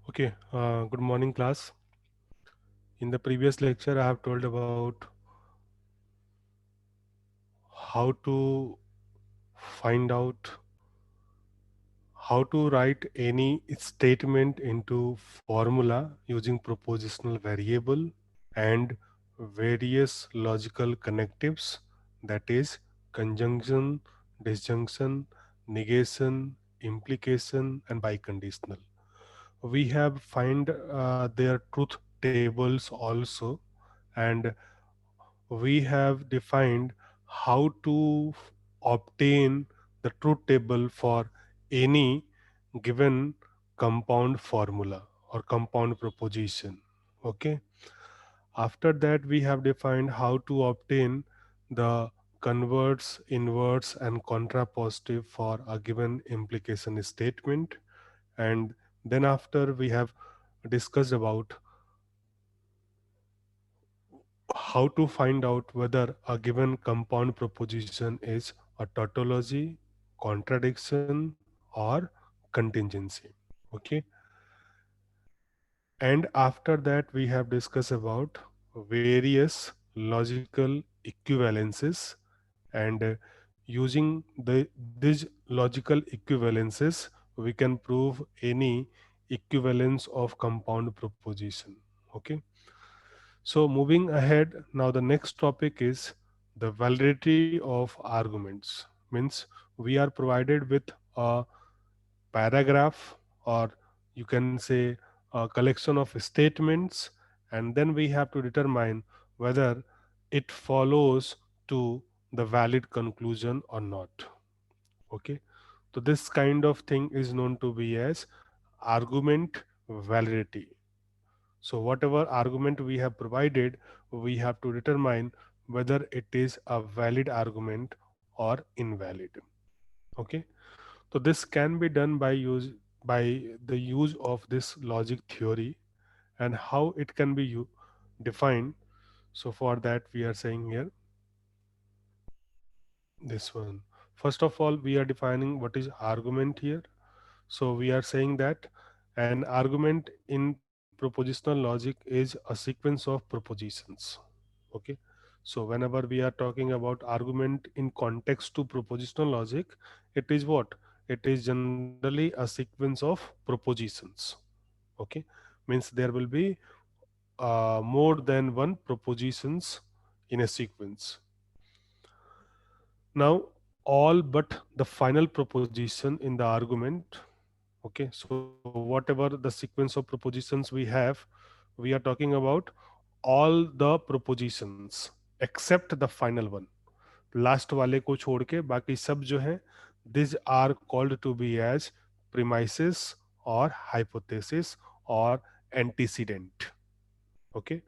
Okay, good morning, class. In the previous lecture, I have told about how to find out how to write any statement into formula using propositional variable and various logical connectives, that is, conjunction, disjunction, negation, implication, and biconditional. We have find their truth tables also, and we have defined how to obtain the truth table for any given compound formula or compound proposition. Okay, after that we have defined how to obtain the converts, inverts, and contrapositive for a given implication statement. And then after we have discussed about how to find out whether a given compound proposition is a tautology, contradiction, or contingency. Okay, and after that we have discussed about various logical equivalences, and using these logical equivalences we can prove any equivalence of compound proposition. Okay, so moving ahead, now the next topic is the validity of arguments. Means we are provided with a paragraph, or you can say a collection of statements, and then we have to determine whether it follows to the valid conclusion or not. Okay, so this kind of thing is known to be as argument validity. So whatever argument we have provided, we have to determine whether it is a valid argument or invalid. Okay. So this can be done by the use of this logic theory, and how it can be defined. So for that we are saying here this one. First of all, we are defining what is argument here. So we are saying that an argument in propositional logic is a sequence of propositions. Okay. So whenever we are talking about argument in context to propositional logic, it is what? It is generally a sequence of propositions. Okay. Means there will be more than one propositions in a sequence. Now, all but the final proposition in the argument. Okay, so whatever the sequence of propositions we have, we are talking about all the propositions except the final one. Last वाले को छोड़ के बाकी सब जो है, these are called to be as premises or hypothesis or antecedent. Okay,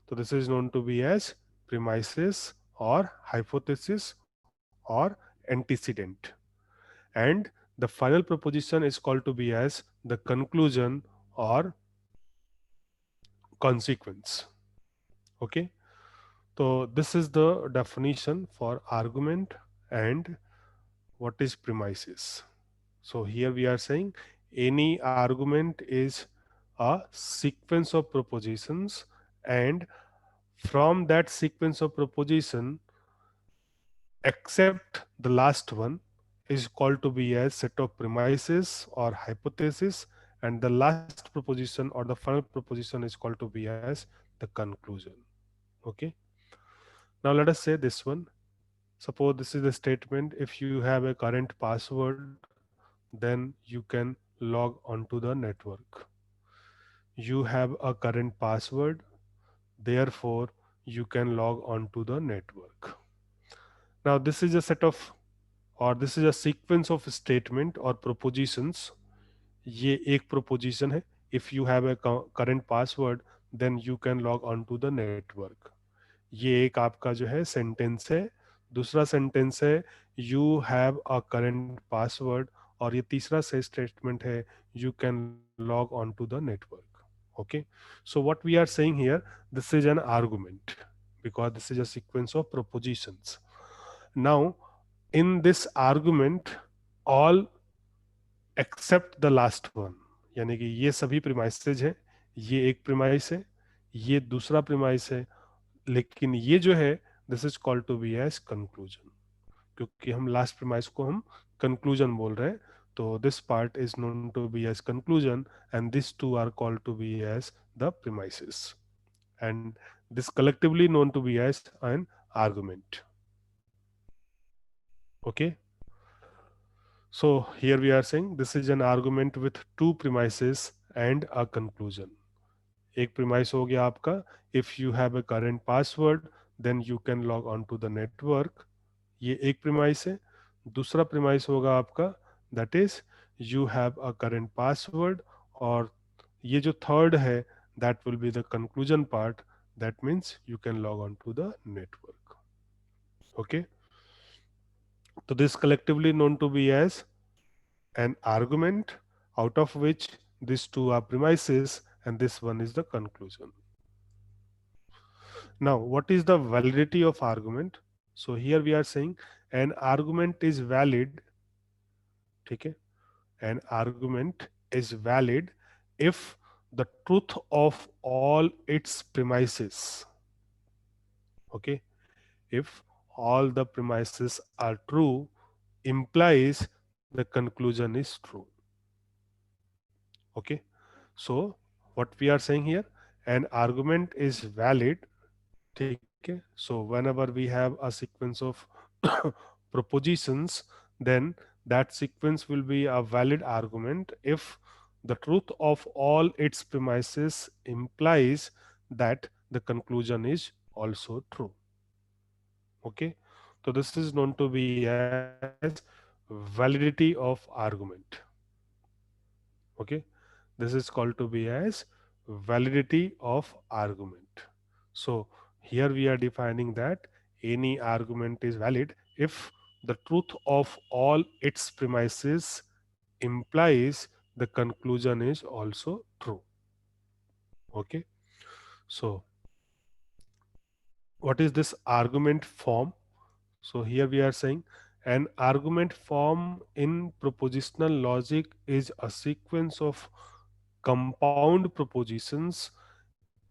so this is known to be as premises or hypothesis or antecedent. And the final proposition is called to be as the conclusion or consequence. Okay, so this is the definition for argument and what is premises. So here we are saying any argument is a sequence of propositions, and from that sequence of proposition, except the last one, is called to be a set of premises or hypothesis, and the last proposition or the final proposition is called to be as the conclusion. Okay, now let us say this one. Suppose this is the statement: if you have a current password, then you can log onto the network. You have a current password, therefore you can log onto the network. Now this is a set of, और this is a sequence of statement और propositions. ये एक proposition है. If you have a current password then you can log on to the network. ये एक आपका जो है सेंटेंस है. दूसरा सेंटेंस है you have a current password, और ये तीसरा से स्टेटमेंट है you can log on to the network. Okay, so what we are saying here, this is an argument because this is a sequence of propositions. Now in this argument, all except the last one, यानी कि ये सभी premises हैं, ये एक premise है, ये दूसरा प्रीमाइस है, लेकिन ये जो है this is called to be as conclusion, क्योंकि हम लास्ट प्रीमाइस को हम कंक्लूजन बोल रहे हैं, तो this part is known to be as conclusion and this two are called to be as the premises, and this collectively known to be as an argument. Okay, so here we are saying this is an argument with two premises and a conclusion. एक premise हो गया आपका, if you have a current password then you can log on to the network, ये एक premise है. दूसरा premise होगा आपका, that is you have a current password, और ये जो third है that will be the conclusion part, that means you can log on to the network. Okay, so this collectively known to be as an argument, out of which these two are premises and this one is the conclusion. Now what is the validity of argument? So here we are saying an argument is valid, ठीक है, an argument is valid if the truth of all its premises, okay, if all the premises are true, implies the conclusion is true. Okay, so what we are saying here, an argument is valid, ठीक है, so whenever we have a sequence of propositions, then that sequence will be a valid argument if the truth of all its premises implies that the conclusion is also true. Okay, so this is known to be as validity of argument. Okay, this is called to be as validity of argument. So here we are defining that any argument is valid if the truth of all its premises implies the conclusion is also true. Okay, so what is this argument form? So here we are saying an argument form in propositional logic is a sequence of compound propositions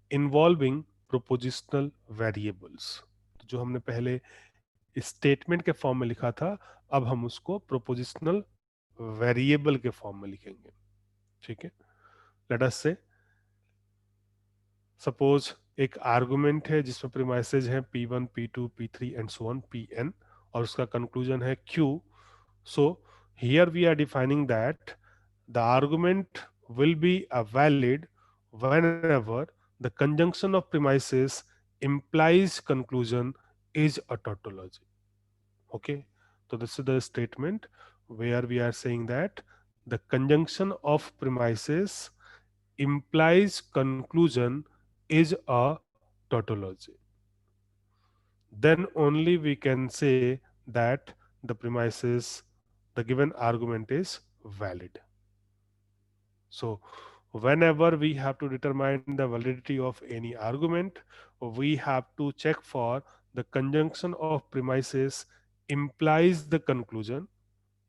involving propositional variables. तो जो हमने पहले statement के form में लिखा था, अब हम उसको प्रोपोजिशनल वेरिएबल के फॉर्म में लिखेंगे. ठीक है, लेट अस से सपोज एक आर्गुमेंट है जिसमें प्रीमाइसेज हैं P1 P2 P3 and so on Pn, और उसका कंक्लूजन है Q. So here we are defining that the argument will be a valid whenever the conjunction of premises implies conclusion is a tautology. Okay, so this is the statement where we are saying that the conjunction of premises implies conclusion is a tautology. Then only we can say that the premises, the given argument is valid. So whenever we have to determine the validity of any argument, we have to check for the conjunction of premises implies the conclusion.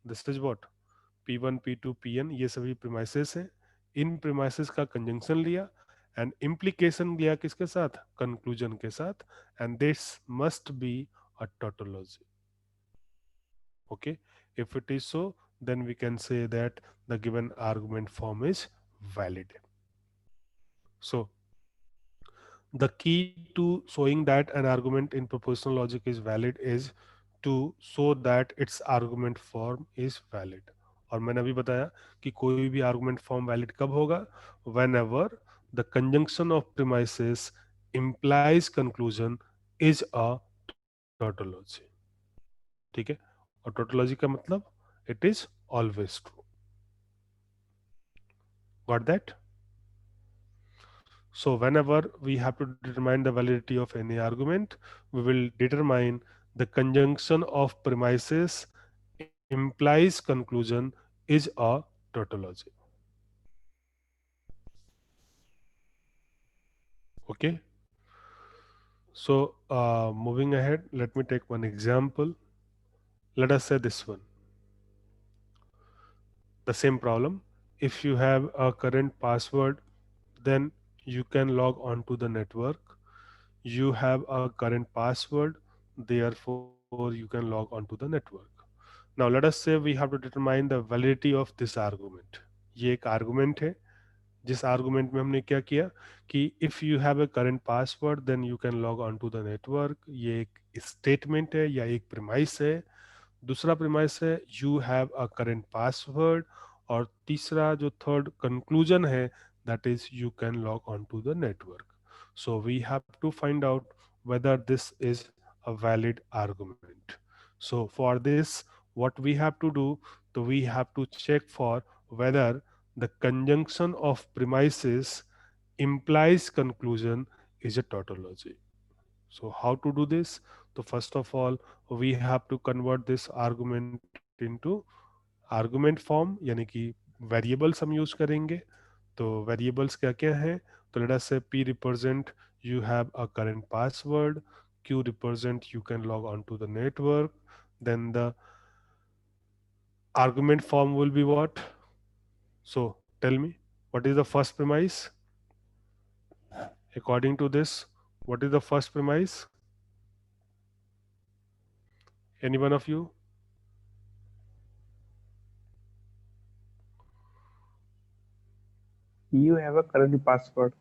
This is what P1 P2 Pn, ये सभी premises हैं. इन premises का conjunction लिया and implication लिया किसके साथ, conclusion के साथ, and this must be a tautology. Okay, if it is so, then we can say that the given argument form is valid. So the key to showing that an argument in propositional logic is valid is to show that its argument form is valid. और मैंने अभी बताया कि कोई भी argument form valid कब होगा, whenever the conjunction of premises implies conclusion is a tautology. ठीक है, और tautology का मतलब it is always true. Got that? So whenever we have to determine the validity of any argument, we will determine the conjunction of premises implies conclusion is a tautology. Okay. So moving ahead, let me take one example. Let us say this one. The same problem. if you have a current password, then you can log on to the network. You have a current password, therefore you can log on to the network. Now let us say we have to determine the validity of this argument. ये एक argument है, जिस argument में हमने क्या किया कि if you have a current password then you can log on to the network. ये एक स्टेटमेंट है या एक प्रिमाइस है। दूसरा प्रिमाइस है you have a current password, और तीसरा जो थर्ड कंक्लूजन है that is you can log on to the network. So we have to find out whether this is a valid argument. So for this, what we have to do, so we have to check for whether the conjunction of premises implies conclusion is a tautology. So how to do this? So first of all, we have to convert this argument into argument form, यानी कि variables हम use करेंगे। तो variables क्या क्या हैं? तो late us say p represent you have a current password, q represent you can log on to the network, then the argument form will be what? So tell me, what is the first premise? According to this, what is the first premise? Any one of you? You have a current password.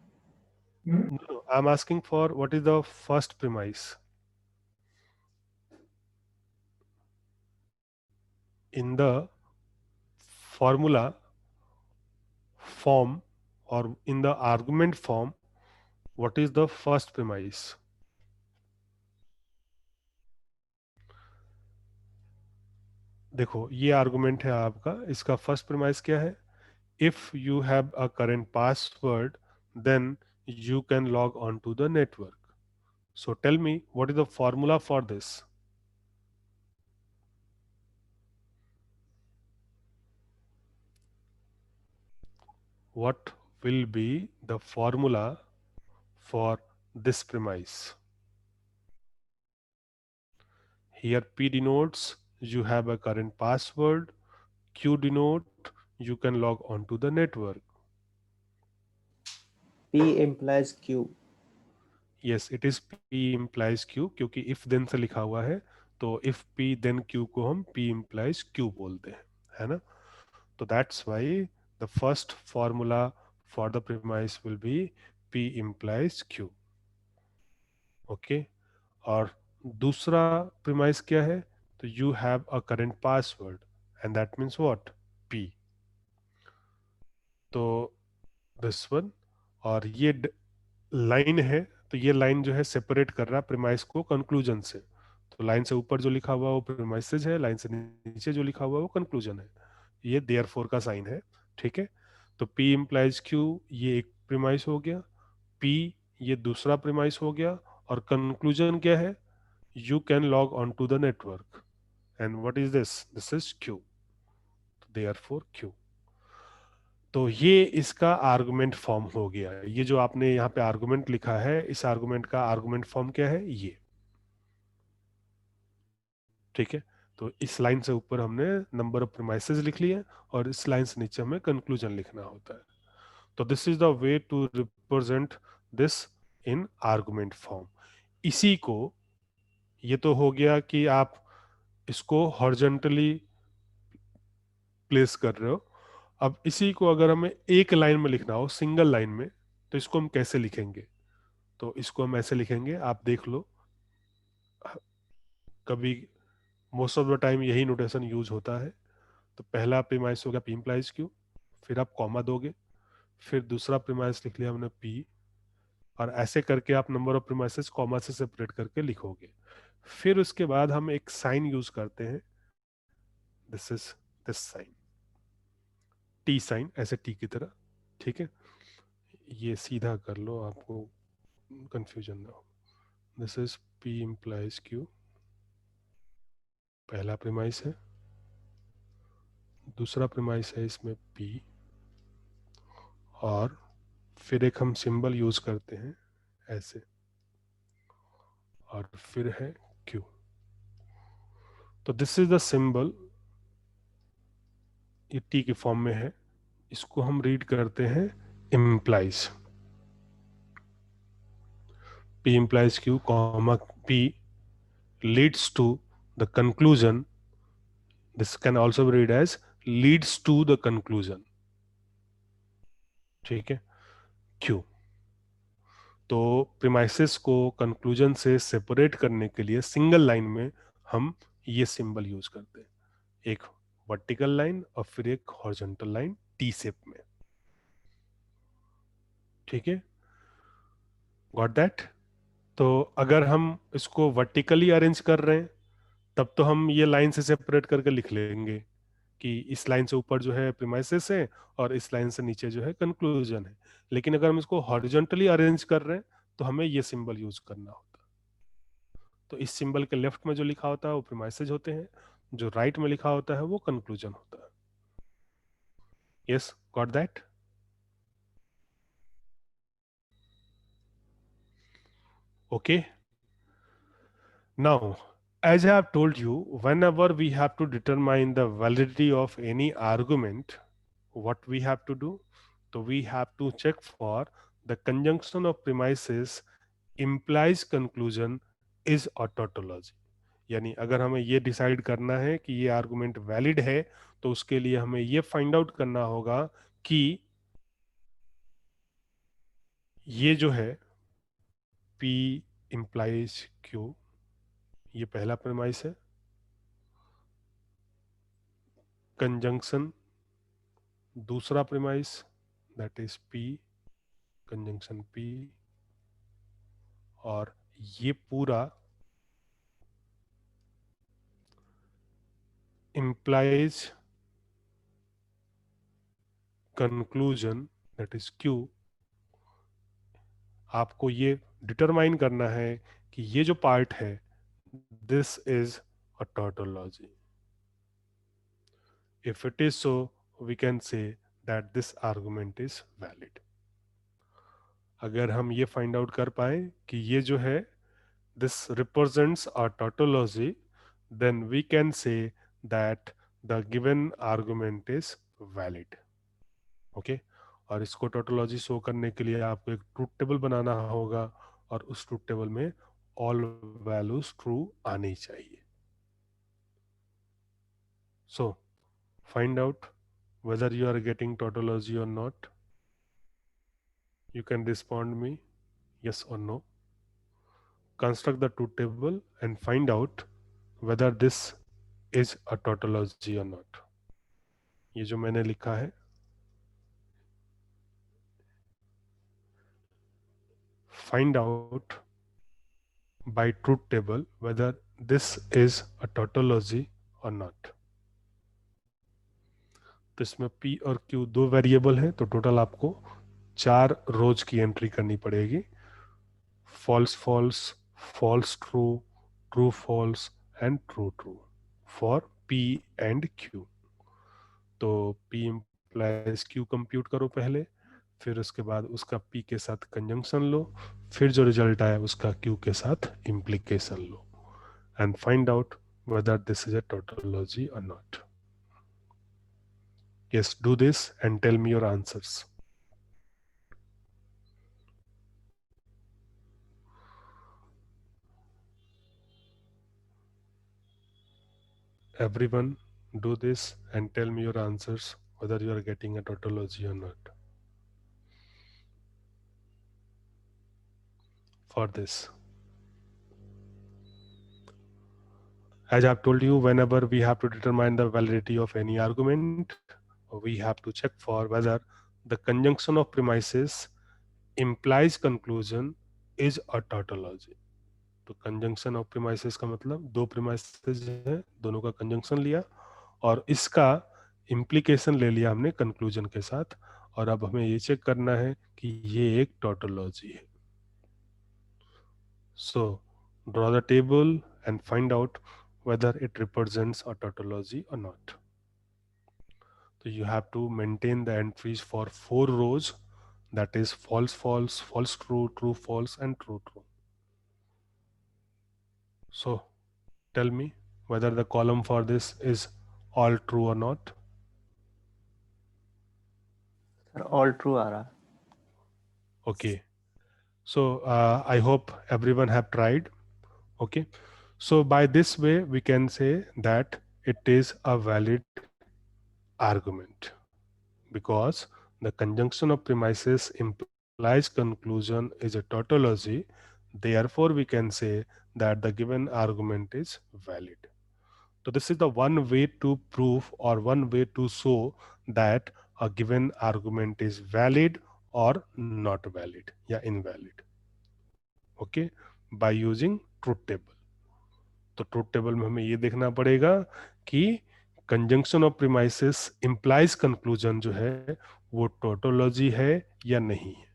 No, I'm asking for what is the first premise in the formula form, or in the argument form. What is the first premise? देखो ये argument है आपका, इसका first premise क्या है? If you have a current password then you can log on to the network. So tell me, what is the formula for this? What will be the formula for this premise? Here P denotes you have a current password, Q denote you can log on to the network. P implies Q. Yes, it is P implies Q, क्योंकि if then से लिखा हुआ है, तो if P then Q को हम P implies Q बोलते हैं, है ना? तो that's why the first formula for the premise will be P implies Q. Okay? और दूसरा premise क्या है? तो you have a current password and that means what? P. तो this one, और ये लाइन है, तो ये लाइन जो है सेपरेट कर रहा है प्रीमाइस को कंक्लूजन से। तो लाइन से ऊपर जो लिखा हुआ वो प्रीमाइसेज है, लाइन से नीचे जो लिखा हुआ वो कंक्लूजन है। ये देयरफॉर का साइन है, ठीक है? तो P इम्प्लाइज Q, ये एक प्रीमाइस हो गया, P ये दूसरा प्रीमाइस हो गया, और कंक्लूजन क्या है? You can log on to the network, and what is this? This is Q, therefore Q। तो ये इसका आर्गुमेंट फॉर्म हो गया। ये जो आपने यहाँ पे आर्गुमेंट लिखा है, इस आर्गुमेंट का आर्गुमेंट फॉर्म क्या है? ये, ठीक है? तो इस लाइन से ऊपर हमने नंबर ऑफ प्रीमाइसेस लिख लिए, और इस लाइन से नीचे हमें कंक्लूजन लिखना होता है। तो this is the way to represent this in argument form. इसी को, ये तो हो गया कि आप इसको हॉरिजॉन्टली प्लेस कर रहे हो। अब इसी को अगर हमें एक लाइन में लिखना हो, सिंगल लाइन में, तो इसको हम कैसे लिखेंगे? तो इसको हम ऐसे लिखेंगे, आप देख लो, कभी मोस्ट ऑफ द टाइम यही नोटेशन यूज होता है। तो पहला प्रीमाइस हो गया P इम्प्लाइज Q, फिर आप कॉमा दोगे, फिर दूसरा प्रीमाइस लिख लिया हमने P, और ऐसे करके आप नंबर ऑफ प्रीमाइसेस कॉमा से सेपरेट करके लिखोगे। फिर उसके बाद हम एक साइन यूज करते हैं, this is this sign, T sign, ऐसे टी की तरह, ठीक है? ये सीधा कर लो, आपको कंफ्यूजन ना हो। This is P implies Q, पहला प्रीमाइस है, दूसरा प्रीमाइस है इसमें P, और फिर एक हम सिंबल यूज करते हैं ऐसे, और फिर है Q। तो दिस इज द सिंबल, ये टी के फॉर्म में है, इसको हम रीड करते हैं implies. P implies Q, comma P leads to the conclusion. This can also be read as leads to the conclusion. ठीक है, Q. तो प्रीमाइसेस को कंक्लूजन से सेपरेट करने के लिए सिंगल लाइन में हम ये सिंबल यूज करते हैं, एक वर्टिकल लाइन और फिर एक हॉरिजॉन्टल लाइन टी शेप में. ठीक है, गॉट दैट. तो अगर हम इसको वर्टिकली अरेंज कर रहे हैं तब तो हम ये लाइन से सेपरेट करके लिख लेंगे कि इस लाइन से ऊपर जो है प्रीमाइसेस है और इस लाइन से नीचे जो है कंक्लूजन है. लेकिन अगर हम इसको हॉरिजॉन्टली अरेंज कर रहे हैं तो हमें ये सिंबल यूज करना होता है. तो इस सिंबल के लेफ्ट में जो लिखा होता है वो प्रीमाइसेस होते हैं, जो राइट में लिखा होता है वो कंक्लूजन होता है. Yes, got that. Okay. Now, as I have told you, whenever we have to determine the validity of any argument, what we have to do? So we have to check for the conjunction of premises implies conclusion is a tautology. यानी अगर हमें ये decide करना है कि ये argument valid है तो उसके लिए हमें ये फाइंड आउट करना होगा कि ये जो है P implies Q, ये पहला प्रेमाइस है. कंजंक्शन दूसरा premise, that is P conjunction P, और ये पूरा implies conclusion, that is Q. आपको ये डिटरमाइन करना है कि ये जो पार्ट है this is a tautology. If it is so we can say that this argument is valid. अगर हम ये फाइंड आउट कर पाए कि ये जो है this represents a tautology, then we can say that the given argument is valid. Okay, और इसको टोटोलॉजी शो करने के लिए आपको एक ट्रूथ टेबल बनाना होगा और उस ट्रूथ टेबल में ऑल वैल्यूज ट्रू आनी चाहिए. So find out whether you are getting tautology or not. You can respond me yes or no. Construct the truth table and find out whether this is a tautology or not. ये जो मैंने लिखा है, find out by truth table whether this is a tautology or not. तो इसमें P और Q दो variable है तो टोटल आपको 4 रोज की एंट्री करनी पड़ेगी. False false, false true, true false and true true for P and Q. तो P implies Q कंप्यूट करो पहले, फिर उसके बाद उसका P के साथ कंजंक्शन लो, फिर जो रिजल्ट आया उसका Q के साथ implication low, and find out whether this is a tautology or not. Yes, do this and tell me your answers. Everyone, do this and tell me your answers whether you are getting a tautology or not. For this, as I've told you, whenever we have to determine the validity of any argument, we have to check for whether the conjunction of premises implies conclusion is a tautology. तो conjunction of premises का मतलब दो premises है, दोनों का conjunction लिया और इसका इम्प्लीकेशन ले लिया हमने कंक्लूजन के साथ, और अब हमें ये चेक करना है कि ये एक टोटोलॉजी है. So draw the table and find out whether it represents a tautology or not. So you have to maintain the entries for 4 rows, that is false false, false true, true false and true true. So tell me whether the column for this is all true or not. Sir all true आ रहा है। Okay, so I hope everyone have tried. Okay, so by this way we can say that it is a valid argument because the conjunction of premises implies conclusion is a tautology. Therefore we can say that the given argument is valid. So this is the one way to prove or one way to show that a given argument is valid or not valid या invalid. Okay, by using truth table. तो truth table में हमें ये देखना पड़ेगा कि conjunction of premises implies conclusion जो है वो टोटोलॉजी है या नहीं है।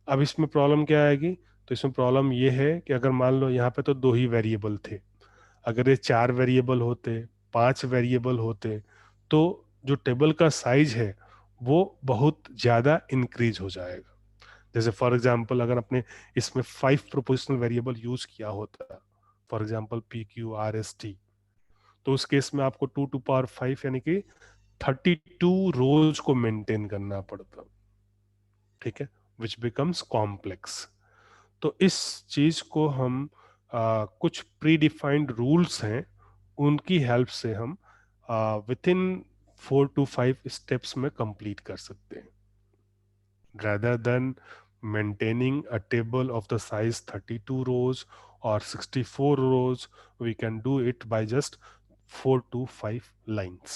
अब इसमें प्रॉब्लम क्या आएगी? तो इसमें प्रॉब्लम ये है कि अगर मान लो यहाँ पे तो दो ही वेरिएबल थे, अगर ये 4 वेरिएबल होते, 5 वेरिएबल होते, तो जो टेबल का साइज है वो बहुत ज़्यादा इंक्रीज हो जाएगा। जैसे फॉर एग्जांपल अगर आपने इसमें 5 प्रोपोजिशनल वेरिएबल यूज किया होता, for example P Q R S T, तो उस केस में आपको 2 टू पावर 5 यानी कि 32 रोज को मेंटेन करना पड़ता। ठीक है, विच बिकम्स कॉम्प्लेक्स। तो इस चीज को हम कुछ प्री डिफाइंड रूल्स हैं, उनकी हेल्प से हम विद इन 4 to 5 स्टेप्स में कंप्लीट कर सकते हैं, rather than maintaining a table of the size 32 rows or 64 rows. We can do it by just 4 to 5 lines,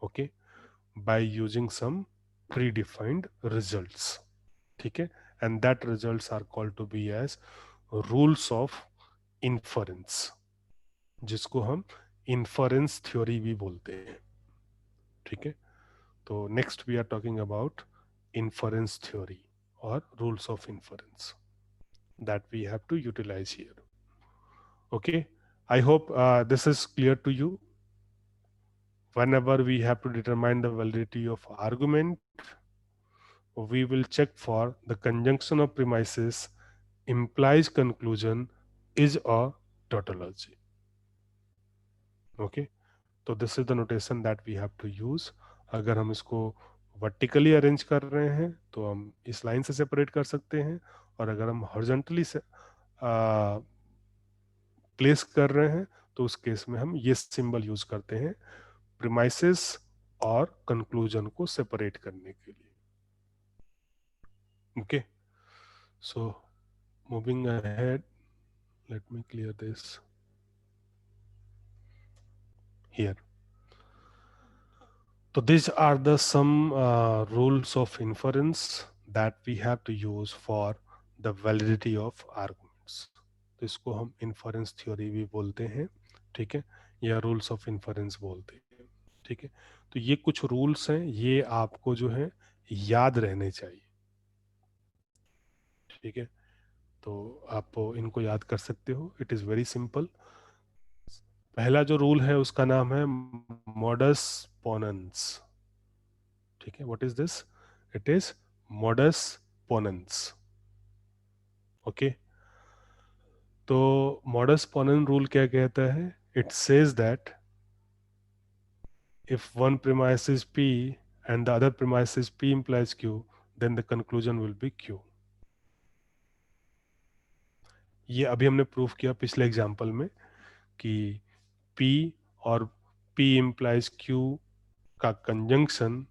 okay, by using some predefined results. ठीक है, and that results are called to be as rules of inference, जिसको हम inference theory भी बोलते हैं। ठीक है, तो next we are talking about inference theory or rules of inference that we have to utilize here. Okay, I hope this is clear to you. Whenever we have to determine the validity of argument, we will check for the conjunction of premises implies conclusion is a tautology. Okay, तो this is the notation that we have to use. अगर हम इसको vertically arrange कर रहे हैं तो हम इस लाइन से सेपरेट कर सकते हैं, और अगर हम हॉरिजॉन्टली से प्लेस कर रहे हैं तो उस केस में हम ये सिंबल यूज करते हैं प्रीमाइसेस और कंक्लूजन को सेपरेट करने के लिए। Okay, so moving ahead, let me clear this here. So these are the some rules of inference that we have to use for the validity of arguments. तो इसको हम inference theory भी बोलते हैं, ठीक है, या rules of inference बोलते हैं। ठीक है, तो ये कुछ rules हैं, ये आपको जो है याद रहने चाहिए। ठीक है, तो आप इनको याद कर सकते हो, इट इज़ वेरी सिंपल। पहला जो रूल है उसका नाम है मॉडस पोनेंस। ठीक है, what is this? It is modus ponens. Okay, तो मॉडस पोनेंस रूल क्या कहता है? It says that if one premise is P and the other premise is P implies Q, then the conclusion will be Q. ये अभी हमने proof किया पिछले example में कि P और P implies Q का कंजंक्शन,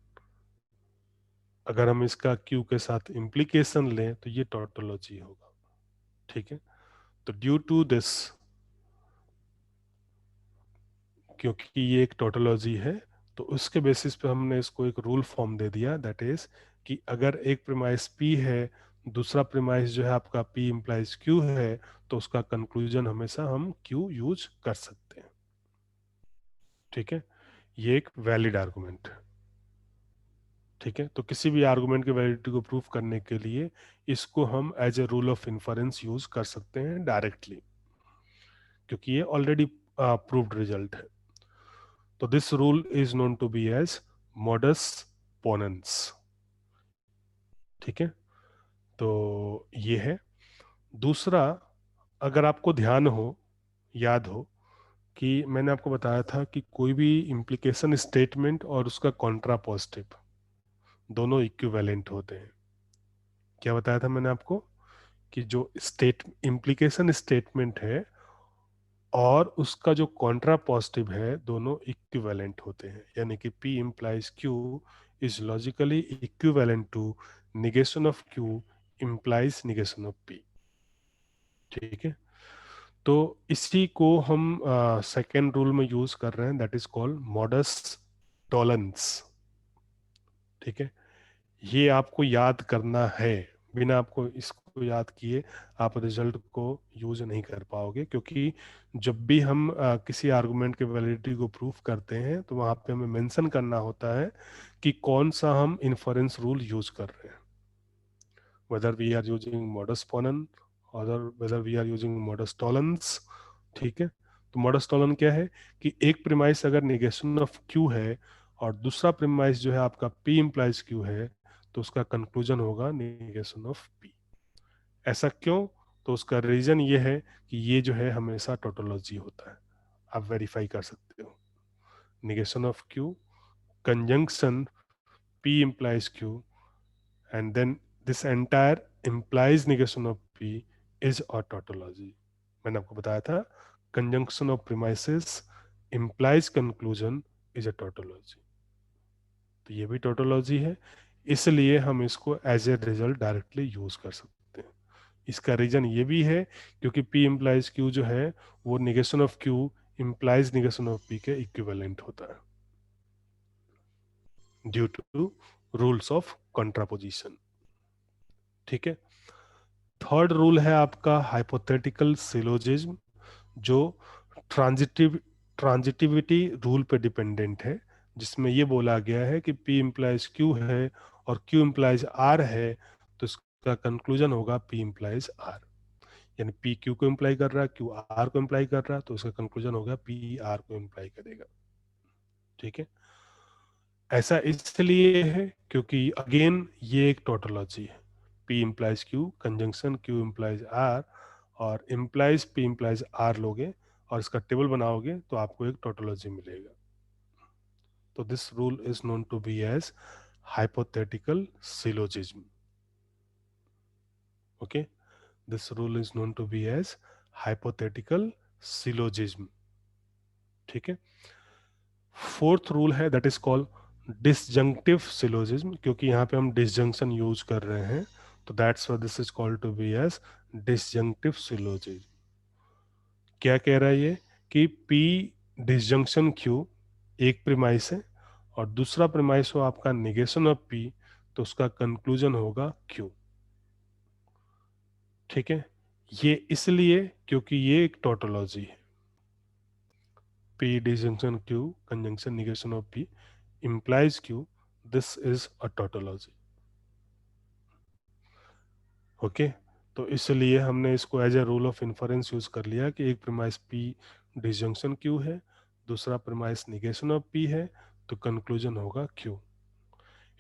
अगर हम इसका Q के साथ इम्प्लीकेशन लें तो ये टोटोलॉजी होगा। ठीक है, तो ड्यू टू दिस, क्योंकि ये एक टोटोलॉजी है, तो उसके बेसिस पे हमने इसको एक रूल फॉर्म दे दिया, दैट इज कि अगर एक प्रीमाइस P है, दूसरा प्रीमाइस जो है आपका P इम्प्लाइज Q है, तो उसका कंक्लूजन हमेशा हम Q यूज कर सकते हैं। ठीक है, ये एक वैलिड आर्गुमेंट है। ठीक है, तो किसी भी आर्गुमेंट की वैलिडिटी को प्रूफ करने के लिए इसको हम as a rule of inference use कर सकते हैं डायरेक्टली, क्योंकि ये ऑलरेडी प्रूव्ड रिजल्ट है। तो this rule is known to be as modus ponens. ठीक है, तो ये है। दूसरा, अगर आपको ध्यान हो, याद हो कि मैंने आपको बताया था कि कोई भी इम्प्लीकेशन स्टेटमेंट और उसका कॉन्ट्रापोजिटिव, दोनों इक्विवेलेंट होते हैं। क्या बताया था मैंने आपको कि जो स्टेट इम्प्लीकेशन स्टेटमेंट है और उसका जो कॉन्ट्रा पॉजिटिव है दोनों इक्विवेलेंट होते हैं, यानी कि P implies Q is logically equivalent to negation of Q implies negation of P। ठीक है, तो इसी को हम सेकेंड रूल में यूज कर रहे हैं, that is called modus Tollens. ठीक है, ये आपको याद करना है, बिना आपको इसको याद किए आप रिजल्ट को यूज नहीं कर पाओगे, क्योंकि जब भी हम किसी आर्गुमेंट के वैलिडिटी को प्रूफ करते हैं तो वहां पे हमें मेंशन करना होता है कि कौन सा हम इन्फरेंस रूल यूज कर रहे हैं, whether we are using modus ponens or whether we are using modus tollens। ठीक है, तो modus tollens क्या है कि एक प्रीमाइस अगर निगेशन ऑफ Q है और दूसरा प्रीमाइस जो है आपका P implies Q है, तो उसका कंक्लूजन होगा निगेशन ऑफ P। ऐसा क्यों? तो उसका रीजन ये है कि ये जो है हमेशा टोटोलॉजी होता है, आप वेरीफाई कर सकते हो। Negation of Q conjunction P implies Q and then this entire implies negation of P is a tautology। मैंने आपको बताया था conjunction of premises implies conclusion is a tautology, तो ये भी tautology है, इसलिए हम इसको as a result directly use कर सकते हैं। इसका रीजन ये भी है क्योंकि P implies Q जो है वो negation of Q implies negation of P के इक्विवेलेंट होता है due to rules of contraposition. ठीक है, थर्ड रूल है आपका हाइपोथेटिकल सिलोजिज्म, जो ट्रांजिटिविटी रूल पे डिपेंडेंट है, जिसमें ये बोला गया है कि P implies Q है और Q implies R है, तो इसका कंक्लूजन होगा P implies R। यानी P Q को इम्प्लाई कर रहा है, Q R को इम्प्लाई कर रहा है, तो उसका कंक्लूजन होगा P R को इम्प्लाई करेगा। ठीक है, ऐसा इसलिए है क्योंकि अगेन ये एक टोटोलॉजी है, P implies Q conjunction Q implies R, और implies P implies R लोगे और इसका टेबल बनाओगे तो आपको एक टोटोलॉजी मिलेगा। तो this rule is known to be as hypothetical syllogism. Okay, this rule is known to be as hypothetical syllogism. ठीक है, फोर्थ रूल है that is called disjunctive syllogism, क्योंकि यहाँ पे हम डिसजंक्शन यूज कर रहे हैं, तो that's why this is called to be as disjunctive syllogism. क्या कह रहा है ये कि P डिसजंक्शन Q एक प्रीमाइस है और दूसरा प्रीमाइस हो आपका निगेशन ऑफ P, तो उसका कंक्लूजन होगा Q। ठीक है, ये इसलिए क्योंकि ये एक टोटोलॉजी है, P disjunction Q conjunction negation of P implies Q, this is a tautology। Okay, तो इसलिए हमने इसको as a rule of inference use कर लिया कि एक प्रीमाइस P डिसजंक्शन Q है, दूसरा प्रीमाइस निगेशन ऑफ P है, तो कंक्लूजन होगा Q।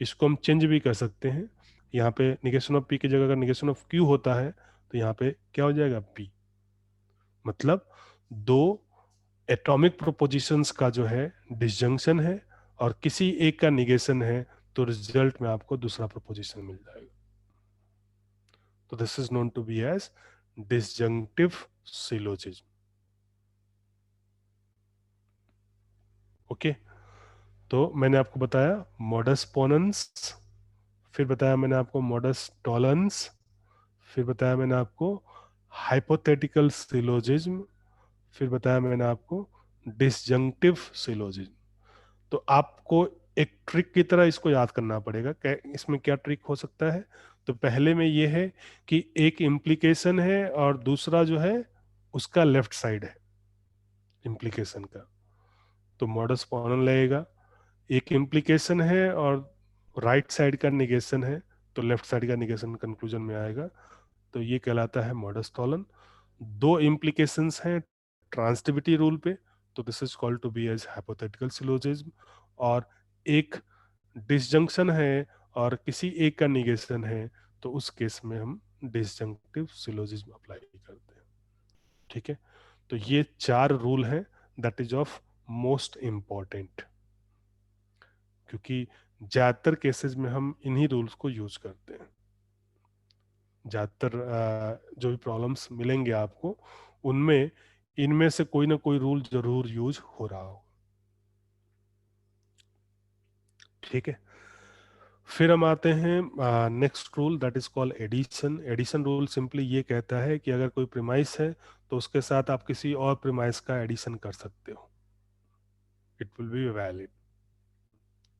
इसको हम चेंज भी कर सकते हैं, यहाँ पे निगेशन ऑफ P की जगह अगर निगेशन ऑफ Q होता है तो यहाँ पे क्या हो जाएगा P, मतलब दो एटॉमिक प्रोपोजिशंस का जो है डिसजंक्शन है और किसी एक का निगेशन है, तो रिजल्ट में आपको दूसरा प्रोपोजिशन मिल जाएगा। तो this is known to be as disjunctive syllogism. Okay, तो मैंने आपको बताया मॉडस पोनेंस, फिर बताया मैंने आपको मॉडस टॉलेंस, फिर बताया मैंने आपको हाइपोथेटिकल सिलोजिज्म, फिर बताया मैंने आपको डिसजंक्टिव सिलोजिज्म। तो आपको एक ट्रिक की तरह इसको याद करना पड़ेगा। इसमें क्या ट्रिक हो सकता है? तो पहले में ये है कि एक इम्प्लीकेशन है और दूसरा जो है उसका लेफ्ट साइड है इम्प्लीकेशन का, तो मॉडस पोनेंस लगेगा। एक इम्प्लीकेशन है और राइट साइड का निगेशन है, तो लेफ्ट साइड का निगेशन कंक्लूजन में आएगा, तो ये कहलाता है मॉडस टॉलन। दो इम्प्लीकेशंस हैं ट्रांसिटिविटी रूल पे, तो this is called to be as hypothetical syllogism. और एक डिसजंक्शन है और किसी एक का निगेशन है, तो उस केस में हम डिसजंक्टिव सिलोजिज्म अप्लाई करते हैं। ठीक है, तो ये चार रूल हैं that is of most important, क्योंकि ज़्यादातर केसेस में हम इन्हीं रूल्स को यूज करते हैं। ज़्यादातर जो भी प्रॉब्लम्स मिलेंगे आपको उनमें इनमें से कोई ना कोई रूल जरूर यूज हो रहा हो। ठीक है, फिर हम आते हैं next rule, that is called addition. Addition rule simply ये कहता है कि अगर कोई प्रीमाइस है तो उसके साथ आप किसी और प्रीमाइस का एडिशन कर सकते हो, इट विल बी वैलिड।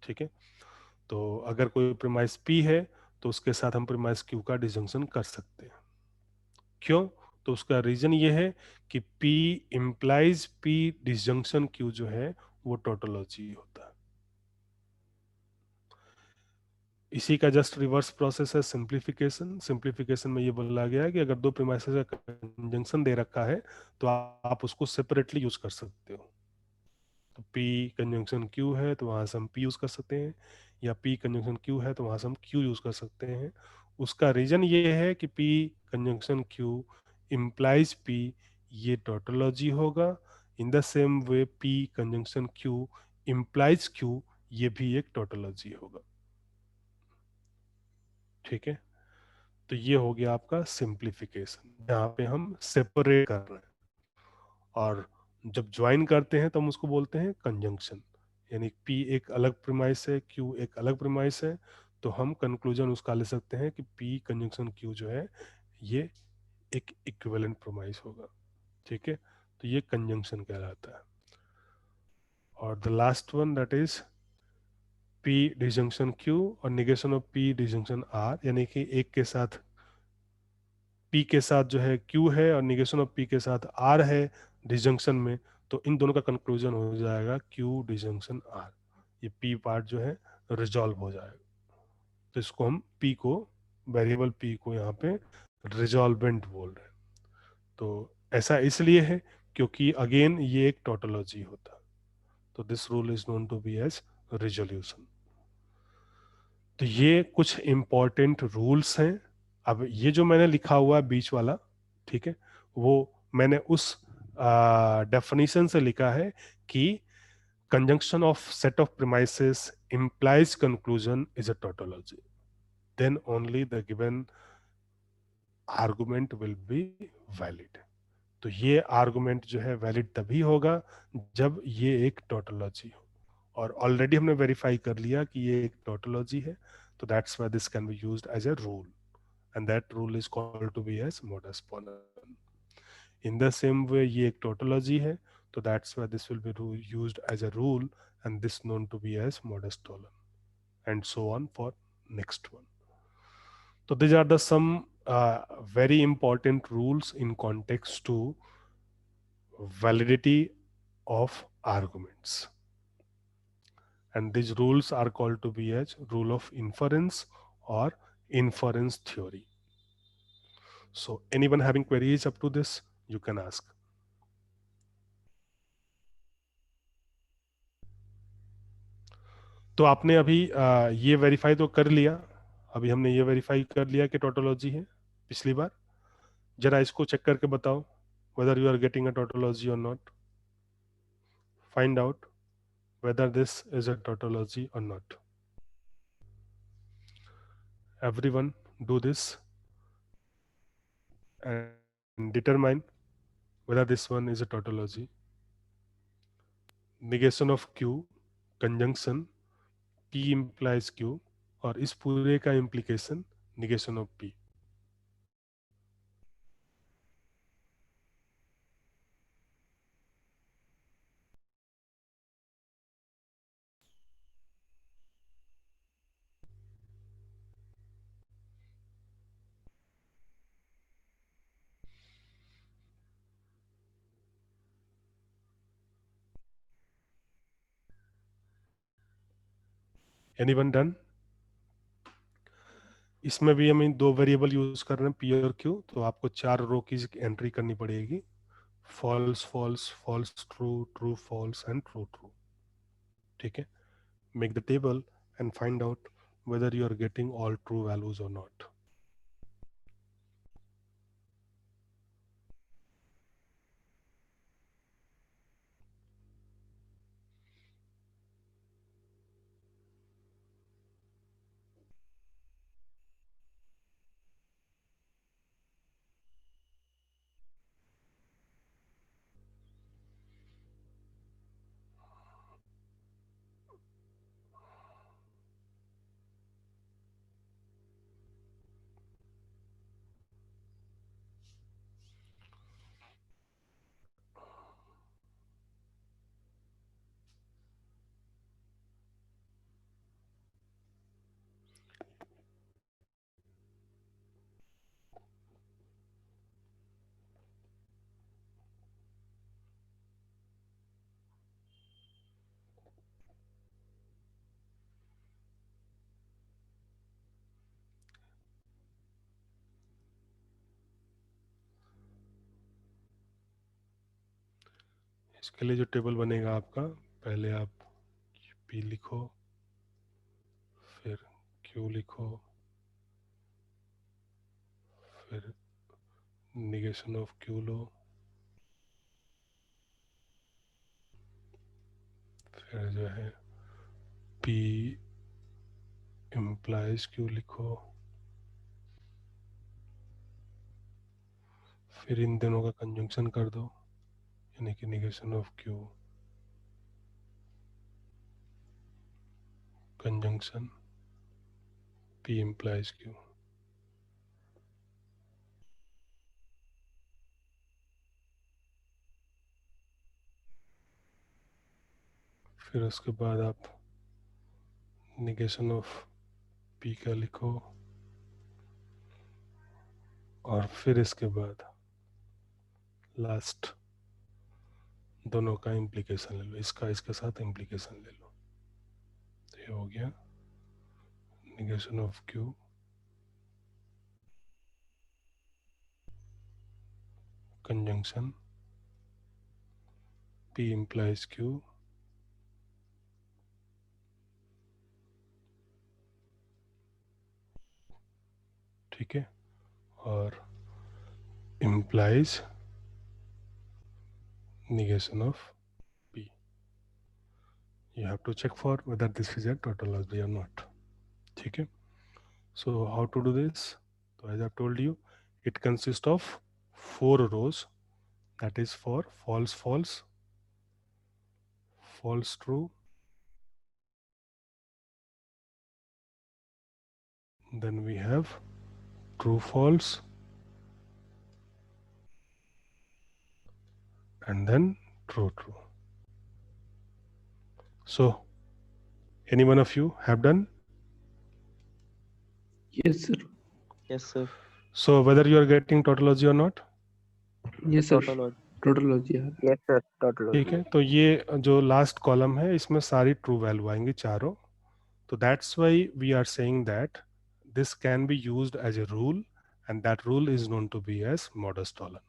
ठीक है, तो अगर कोई प्रीमाइस पी है तो उसके साथ हम प्रीमाइस क्यू का डिजंक्शन कर सकते हैं। क्यों? तो उसका रीजन ये है कि P implies P disjunction Q जो है वो टोटोलॉजी होता है। इसी का जस्ट रिवर्स प्रोसेस है सिंप्लीफिकेशन। सिंप्लीफिकेशन में ये बोला गया है कि अगर दो प्रीमाइसेस का कंजंक्शन दे रखा है तो आप उसको सेपरेटली यूज कर सकते हो। तो P कंजंक्शन Q है तो वहां से हम P यूज कर सकते हैं, या P कंजंक्शन Q है तो वहां से हम Q यूज कर सकते हैं। उसका रीजन ये है कि P conjunction Q implies P, ये टोटोलॉजी होगा। इन the same way P conjunction Q implies Q, ये भी एक टोटोलॉजी होगा। ठीक है, तो ये हो गया आपका सिंप्लीफिकेशन, जहाँ पे हम सेपरेट कर रहे हैं। और जब ज्वाइन करते हैं तो हम उसको बोलते हैं कंजंक्शन, यानी P एक अलग प्रीमाइस है, Q एक अलग प्रीमाइस है, तो हम कंक्लूजन उसका ले सकते हैं कि P कंजंक्शन Q जो है ये एक इक्विवेलेंट प्रीमाइस होगा। ठीक है, तो ये कंजंक्शन कहलाता है। और the last one that is P disjunction Q और negation of P disjunction R, यानी कि एक के साथ P के साथ जो है Q है और निगेशन ऑफ P के साथ R है डिजंक्शन में, तो इन दोनों का कंक्लूजन हो जाएगा Q डिजंक्शन R। ये P पार्ट जो है रिजॉल्व हो जाएगा। तो इसको हम P को, वेरिएबल P को यहाँ पे रिजॉल्वेंट बोल रहे हैं। तो ऐसा इसलिए है क्योंकि अगेन ये एक टोटोलॉजी होता है। तो this rule is known to be as resolution. तो ये कुछ इंपॉर्टेंट रूल्स हैं। अब ये जो मैंने लिखा हुआ है बीच वाला, ठीक है, वो मैंने उस डेफिनेशन से लिखा है कि conjunction of set of premises implies conclusion is a tautology, then only the given argument will be valid। तो ये आर्गुमेंट जो है वैलिड तभी होगा जब ये एक टोटोलॉजी हो, और ऑलरेडी हमने वेरीफाई कर लिया कि ये एक टोटोलॉजी है, तो that's why this can be used as a rule, and that rule is called to be as modus ponens. In the same way ये एक टोटोलॉजी है, तो that's why this will be used as a rule, and this known to be as modus tollens, and so on for next one. So these are the some very important rules in context to validity of arguments, and these rules are called to be as rule of inference or inference theory. So anyone having queries up to this, you can ask. तो आपने अभी ये verify तो कर लिया, अभी हमने ये वेरीफाई कर लिया कि टोटोलॉजी है पिछली बार। जरा इसको चेक करके बताओ whether you are getting a tautology or not. Find out whether this is a tautology or not. Everyone do this and determine whether this one is a tautology. Negation of Q, conjunction P implies Q, और इस पूरे का implication negation of P. Anyone done? इसमें भी हम दो variable use कर रहे हैं P और Q, तो आपको 4 रो की एंट्री करनी पड़ेगी, false false false true true false and true true. ठीक है, make the table and find out whether you are getting all true values or not. इसके लिए जो टेबल बनेगा आपका, पहले आप P लिखो, फिर Q लिखो, फिर निगेशन ऑफ Q लो, फिर जो है P इम्प्लाइज Q लिखो, फिर इन दोनों का कंजंक्शन कर दो, यानी कि negation of Q conjunction P implies Q। फिर उसके बाद आप निगेशन ऑफ P का लिखो, और फिर इसके बाद लास्ट दोनों का इम्प्लीकेशन ले लो, इसका इसके साथ इम्प्लीकेशन ले लो। तो ये हो गया negation of Q conjunction P implies Q, ठीक है, और implies negation of P. You have to check for whether this is a tautology or not. ठीक है, so how to do this? So as I've told you, it consists of 4 rows, that is for false false, false true, then we have true false, and then true true. So any one of you have done? Yes, sir. Yes, sir. So whether you are getting tautology or not? Yes, sir. Tautology. Tautology है. Yes, sir. Totally. ठीक है, तो ये जो last column है इसमें सारी true value आएंगी चारों। तो that's why we are saying that this can be used as a rule, and that rule is known to be as modus tollens.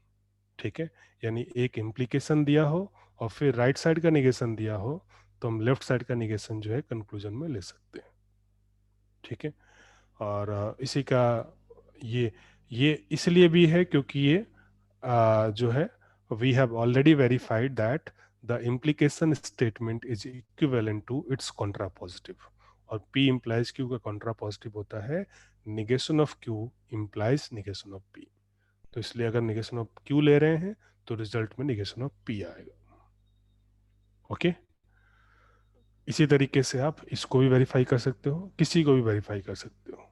ठीक है, यानी एक इम्प्लीकेशन दिया हो और फिर राइट साइड का निगेशन दिया हो, तो हम लेफ्ट साइड का निगेशन जो है कंक्लूजन में ले सकते हैं। ठीक है, और इसी का ये इसलिए भी है क्योंकि ये जो है we have already verified that the implication statement is equivalent to its contrapositive, और P इम्प्लाइज Q का कॉन्ट्रापोजिटिव होता है negation of Q implies negation of P। तो इसलिए अगर निगेशन ऑफ Q ले रहे हैं तो रिजल्ट में निगेशन ऑफ P आएगा। ओके, इसी तरीके से आप इसको भी वेरीफाई कर सकते हो, किसी को भी वेरीफाई कर सकते हो।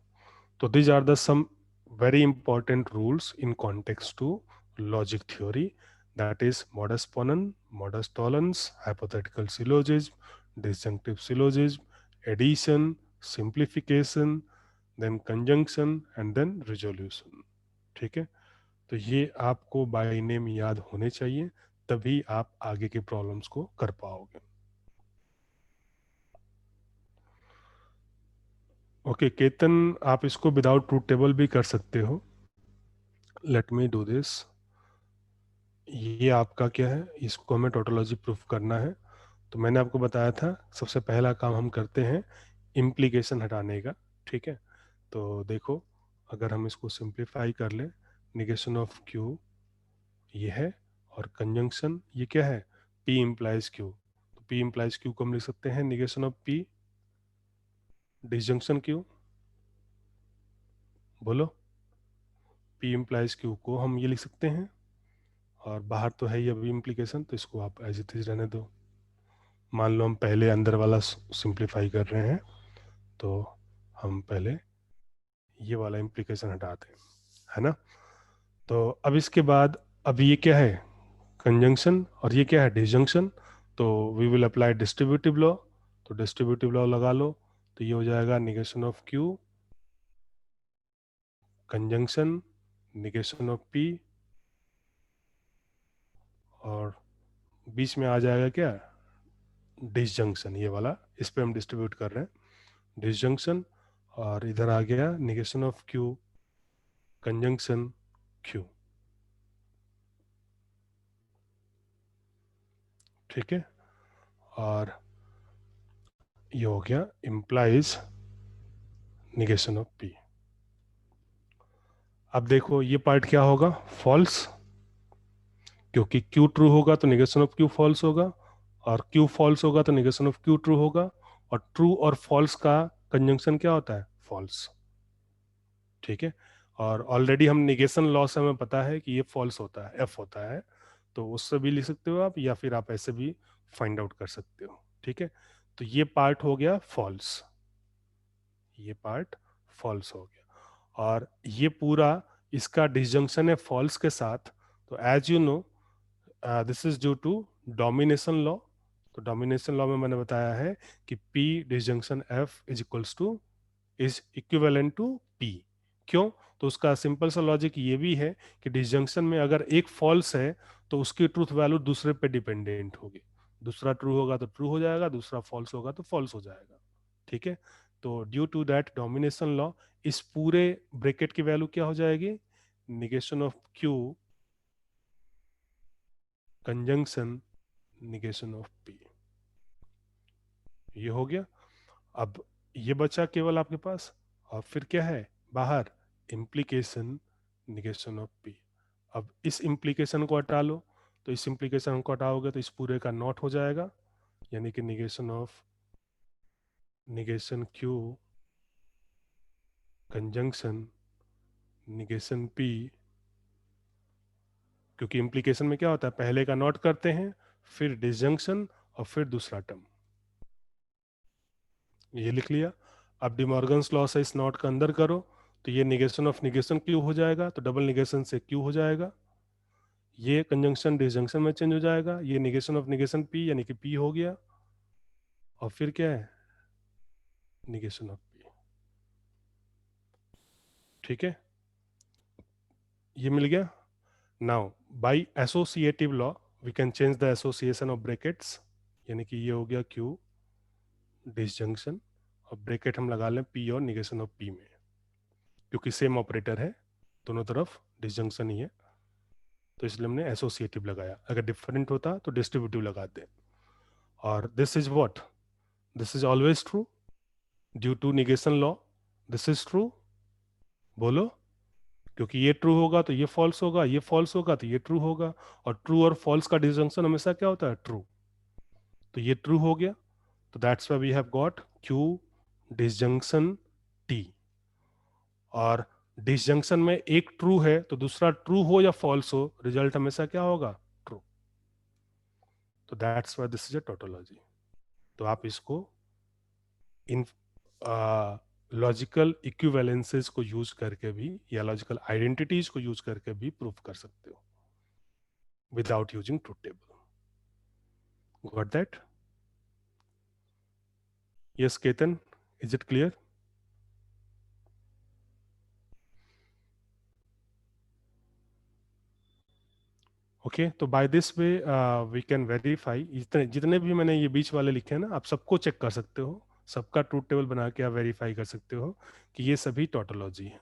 तो these are the some very important rules in context to logic theory, that is modus ponens, modus tollens, hypothetical syllogism, disjunctive syllogism, addition, simplification, then conjunction and then resolution। ठीक है, तो ये आपको बाय नेम याद होने चाहिए, तभी आप आगे के प्रॉब्लम्स को कर पाओगे। ओके केतन, आप इसको विदाउट ट्रूथ टेबल भी कर सकते हो। Let me do this. ये आपका क्या है, इसको हमें टोटोलॉजी प्रूफ करना है। तो मैंने आपको बताया था सबसे पहला काम हम करते हैं इम्प्लीकेशन हटाने का। ठीक है, तो देखो अगर हम इसको सिंप्लीफाई कर ले, निगेशन ऑफ Q ये है, और कंजंक्शन ये क्या है, P इम्प्लाइज Q। तो P इम्प्लाइज Q को हम लिख सकते हैं negation of P disjunction Q। बोलो, P इम्प्लाइज Q को हम ये लिख सकते हैं, और बाहर तो है ये अभी इम्प्लीकेशन, तो इसको आप एज इट इज रहने दो। मान लो हम पहले अंदर वाला सिंप्लीफाई कर रहे हैं, तो हम पहले ये वाला इम्प्लीकेशन हटाते हैं, है ना। तो अब इसके बाद अब ये क्या है, कंजंक्शन, और ये क्या है, डिसजंक्शन। तो we will apply distributive law. तो डिस्ट्रीब्यूटिव लॉ लगा लो, तो ये हो जाएगा negation of Q conjunction negation of P, और बीच में आ जाएगा क्या, डिसजंक्शन, ये वाला, इस पे हम डिस्ट्रीब्यूट कर रहे हैं डिसजंक्शन, और इधर आ गया negation of Q conjunction Q। ठीक है, और ये हो गया इम्प्लाइज निगेशन ऑफ पी। अब देखो ये पार्ट क्या होगा, फॉल्स, क्योंकि क्यू ट्रू होगा तो निगेशन ऑफ क्यू फॉल्स होगा, और क्यू फॉल्स होगा तो निगेशन ऑफ क्यू ट्रू होगा, और ट्रू और फॉल्स का कंजंक्शन क्या होता है, फॉल्स। ठीक है, और ऑलरेडी हम निगेशन लॉ से हमें पता है कि ये फॉल्स होता है, एफ होता है, तो उससे भी लिख सकते हो आप, या फिर आप ऐसे भी फाइंड आउट कर सकते हो। ठीक है, तो ये पार्ट हो गया फॉल्स, ये पार्ट फॉल्स हो गया, और ये पूरा इसका डिसजंक्शन है फॉल्स के साथ। तो as you know this is due to domination law. तो डोमिनेशन लॉ में मैंने बताया है कि P disjunction F is equals to is equivalent to P. क्यों, तो उसका सिंपल सा लॉजिक ये भी है कि डिसजंक्शन में अगर एक फॉल्स है तो उसकी ट्रूथ वैल्यू दूसरे पे डिपेंडेंट होगी, दूसरा ट्रू होगा तो ट्रू हो जाएगा, दूसरा फॉल्स होगा तो फॉल्स हो जाएगा। ठीक है, तो due to that domination law इस पूरे ब्रैकेट की वैल्यू क्या हो जाएगी, negation of Q conjunction negation of P. ये हो गया। अब ये बचा केवल आपके पास, और फिर क्या है बाहर, इम्प्लीकेशन निगेशन ऑफ पी। अब इस इम्प्लीकेशन को हटा लो, तो इस इम्प्लीकेशन को हटाओगे तो इस पूरे का नॉट हो जाएगा, यानी कि negation of negation Q conjunction negation P. क्योंकि इम्प्लीकेशन में क्या होता है, पहले का नॉट करते हैं, फिर डिसजंक्शन, और फिर दूसरा टर्म। ये लिख लिया। अब डिमॉर्गन्स लॉ से इस नॉट का अंदर करो, तो ये निगेशन ऑफ निगेशन क्यू हो जाएगा, तो डबल निगेशन से क्यू हो जाएगा, ये कंजंक्शन डिसजंक्शन में चेंज हो जाएगा, ये निगेशन ऑफ निगेशन पी यानी कि पी हो गया, और फिर क्या है, निगेशन ऑफ पी। ठीक है, ये मिल गया। Now by associative law we can change the association of brackets, यानी कि ये हो गया क्यू डिसजंक्शन, और ब्रैकेट हम लगा लें पी और निगेशन ऑफ पी में, क्योंकि सेम ऑपरेटर है, दोनों तरफ डिसजंक्शन ही है, तो इसलिए हमने एसोसिएटिव लगाया। अगर डिफरेंट होता तो डिस्ट्रीब्यूटिव लगाते। और this is what, this is always true due to negation law, this is true, बोलो, क्योंकि ये ट्रू होगा तो ये फॉल्स होगा, ये फॉल्स होगा तो ये ट्रू होगा, और ट्रू और फॉल्स का डिसजंक्शन हमेशा क्या होता है, ट्रू। तो ये ट्रू हो गया, तो that's why we have got Q disjunction T. और डिसजंक्शन में एक ट्रू है तो दूसरा ट्रू हो या फॉल्स हो, रिजल्ट हमेशा क्या होगा, ट्रू। तो that's why this is a tautology. तो आप इसको इन लॉजिकल इक्विवेलेंसेस को यूज करके भी, या लॉजिकल आइडेंटिटीज को यूज करके भी प्रूव कर सकते हो without using truth table. Got that? Yes Ketan, is it clear? Okay, तो by this way we can verify, जितने जितने भी मैंने ये बीच वाले लिखे हैं ना, आप सबको चेक कर सकते हो, सबका ट्रूथ टेबल बना के आप वेरीफाई कर सकते हो कि ये सभी टोटोलॉजी है।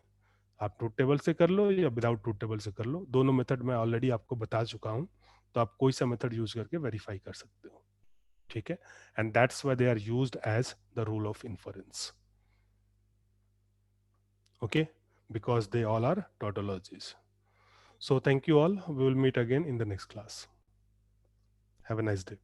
आप ट्रूथ टेबल से कर लो या विदाउट ट्रूथ टेबल से कर लो, दोनों मेथड मैं ऑलरेडी आपको बता चुका हूँ, तो आप कोई सा मेथड यूज करके वेरीफाई कर सकते हो। ठीक है, and that's why they are used as the rule of inference. Okay, because they all are tautologies. So thank you all, we will meet again in the next class. Have a nice day.